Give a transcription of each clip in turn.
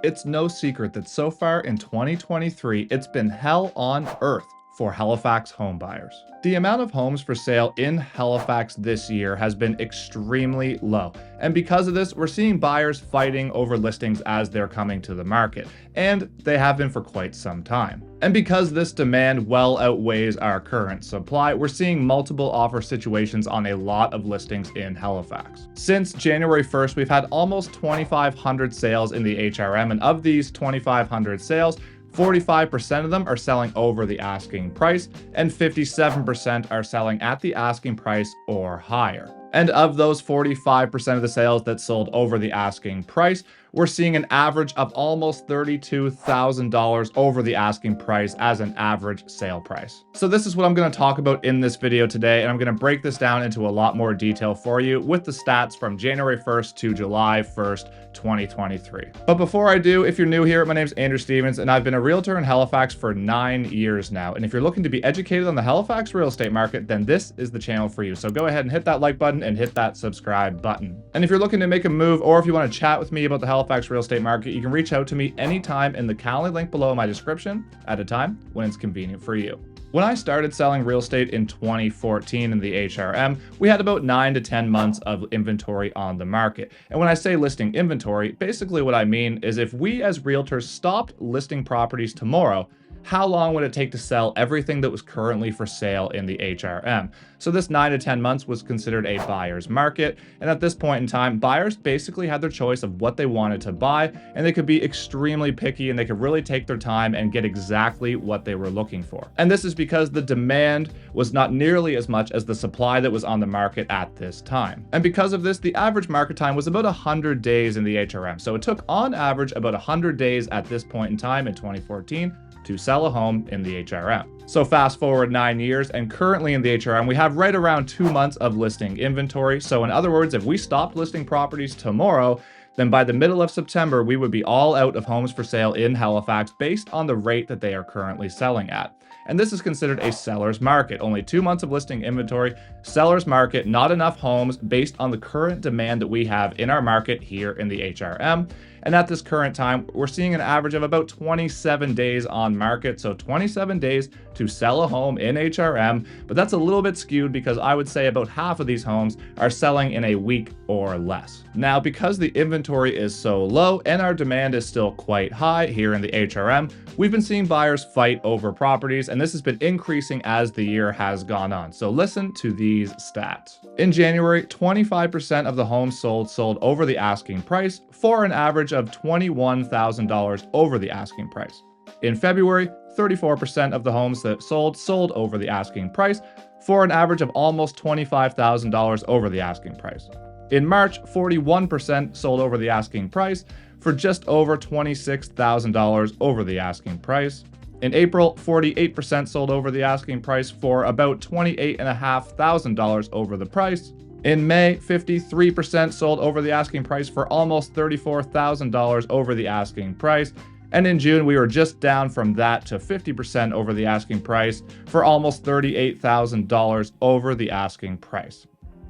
It's no secret that so far in 2023, it's been hell on earth for Halifax homebuyers. The amount of homes for sale in Halifax this year has been extremely low. And because of this, we're seeing buyers fighting over listings as they're coming to the market. And they have been for quite some time. And because this demand well outweighs our current supply, we're seeing multiple offer situations on a lot of listings in Halifax. Since January 1st, we've had almost 2,500 sales in the HRM, and of these 2,500 sales, 45% of them are selling over the asking price, and 57% are selling at the asking price or higher. And of those 45% of the sales that sold over the asking price, we're seeing an average of almost $32,000 over the asking price as an average sale price. So this is what I'm going to talk about in this video today, and I'm going to break this down into a lot more detail for you with the stats from January 1st to July 1st, 2023. But before I do, if you're new here, my name is Andrew Stevens, and I've been a realtor in Halifax for 9 years now. And if you're looking to be educated on the Halifax real estate market, then this is the channel for you. So go ahead and hit that like button and hit that subscribe button. And if you're looking to make a move, or if you want to chat with me about the Halifax real estate market, you can reach out to me anytime in the Calendly link below in my description at a time when it's convenient for you. When I started selling real estate in 2014 in the HRM, we had about 9 to 10 months of inventory on the market. And when I say listing inventory, basically what I mean is if we as realtors stopped listing properties tomorrow, how long would it take to sell everything that was currently for sale in the HRM? So this 9 to 10 months was considered a buyer's market. And at this point in time, buyers basically had their choice of what they wanted to buy, and they could be extremely picky and they could really take their time and get exactly what they were looking for. And this is because the demand was not nearly as much as the supply that was on the market at this time. And because of this, the average market time was about 100 days in the HRM. So it took on average about 100 days at this point in time in 2014 to sell a home in the HRM. So fast forward 9 years, and currently in the HRM, we have right around 2 months of listing inventory. So in other words, if we stopped listing properties tomorrow, then by the middle of September, we would be all out of homes for sale in Halifax based on the rate that they are currently selling at. And this is considered a seller's market. Only 2 months of listing inventory, seller's market, not enough homes based on the current demand that we have in our market here in the HRM. And at this current time, we're seeing an average of about 27 days on market. So 27 days to sell a home in HRM, but that's a little bit skewed because I would say about half of these homes are selling in a week or less. Now, because the inventory is so low and our demand is still quite high here in the HRM, we've been seeing buyers fight over properties, and this has been increasing as the year has gone on. So listen to these stats. In January, 25% of the homes sold over the asking price for an average of $21,000 over the asking price. In February, 34% of the homes that sold over the asking price for an average of almost $25,000 over the asking price. In March, 41% sold over the asking price for just over $26,000 over the asking price. In April, 48% sold over the asking price for about $28,500 over the price. In May, 53% sold over the asking price for almost $34,000 over the asking price. And in June, we were just down from that to 50% over the asking price for almost $38,000 over the asking price.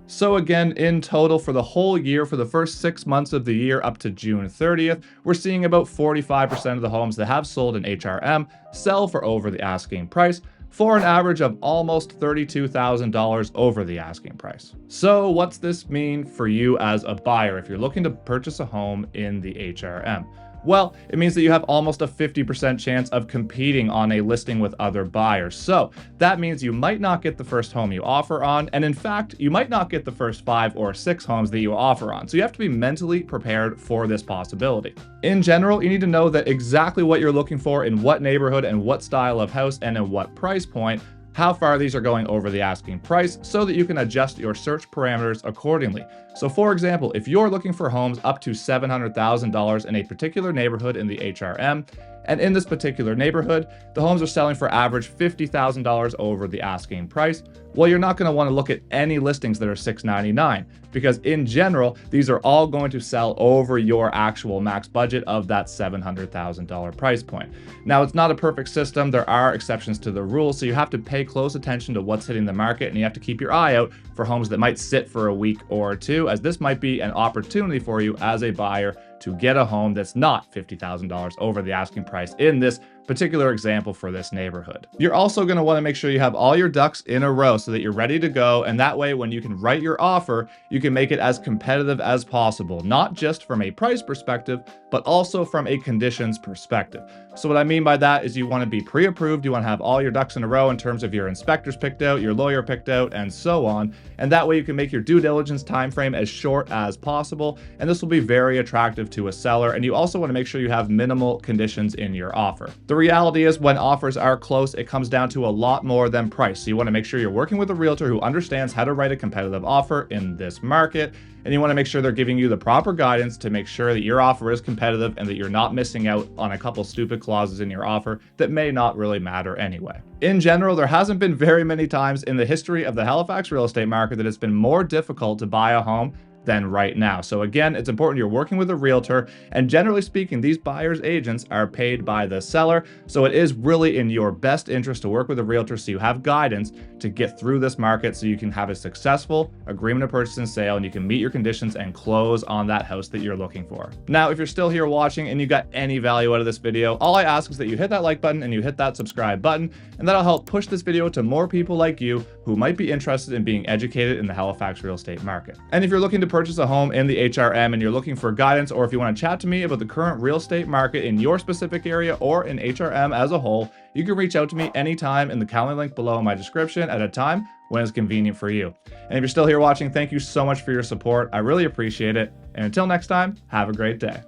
So again, in total for the whole year, for the first 6 months of the year up to June 30th, we're seeing about 45% of the homes that have sold in HRM sell for over the asking price, for an average of almost $32,000 over the asking price. So what's this mean for you as a buyer if you're looking to purchase a home in the HRM? Well, it means that you have almost a 50% chance of competing on a listing with other buyers. So that means you might not get the first home you offer on, and in fact, you might not get the first 5 or 6 homes that you offer on. So you have to be mentally prepared for this possibility. In general, you need to know that exactly what you're looking for in what neighborhood and what style of house and at what price point, how far these are going over the asking price so that you can adjust your search parameters accordingly. So for example, if you're looking for homes up to $700,000 in a particular neighborhood in the HRM, and in this particular neighborhood, the homes are selling for average $50,000 over the asking price, well, you're not going to want to look at any listings that are $699 because in general, these are all going to sell over your actual max budget of that $700,000 price point. Now, it's not a perfect system. There are exceptions to the rule, so you have to pay close attention to what's hitting the market, and you have to keep your eye out for homes that might sit for a week or two, as this might be an opportunity for you as a buyer to get a home that's not $50,000 over the asking price in this particular example for this neighborhood. You're also going to want to make sure you have all your ducks in a row so that you're ready to go, and that way when you can write your offer, you can make it as competitive as possible, not just from a price perspective, but also from a conditions perspective. So what I mean by that is you want to be pre-approved, you want to have all your ducks in a row in terms of your inspectors picked out, your lawyer picked out, and so on, and that way you can make your due diligence time frame as short as possible, and this will be very attractive to a seller. And you also want to make sure you have minimal conditions in your offer. The reality is when offers are close, it comes down to a lot more than price. So you want to make sure you're working with a realtor who understands how to write a competitive offer in this market, and you want to make sure they're giving you the proper guidance to make sure that your offer is competitive and that you're not missing out on a couple stupid clauses in your offer that may not really matter anyway. In general, there hasn't been very many times in the history of the Halifax real estate market that it's been more difficult to buy a home than right now. So again, it's important you're working with a realtor, and generally speaking, these buyers agents are paid by the seller. So it is really in your best interest to work with a realtor so you have guidance to get through this market so you can have a successful agreement of purchase and sale, and you can meet your conditions and close on that house that you're looking for. Now, if you're still here watching and you got any value out of this video, all I ask is that you hit that like button and you hit that subscribe button, and that'll help push this video to more people like you who might be interested in being educated in the Halifax real estate market. And if you're looking to purchase a home in the HRM and you're looking for guidance, or if you want to chat to me about the current real estate market in your specific area or in HRM as a whole, you can reach out to me anytime in the Calendar link below in my description at a time when it's convenient for you. And if you're still here watching, thank you so much for your support. I really appreciate it. And until next time, have a great day.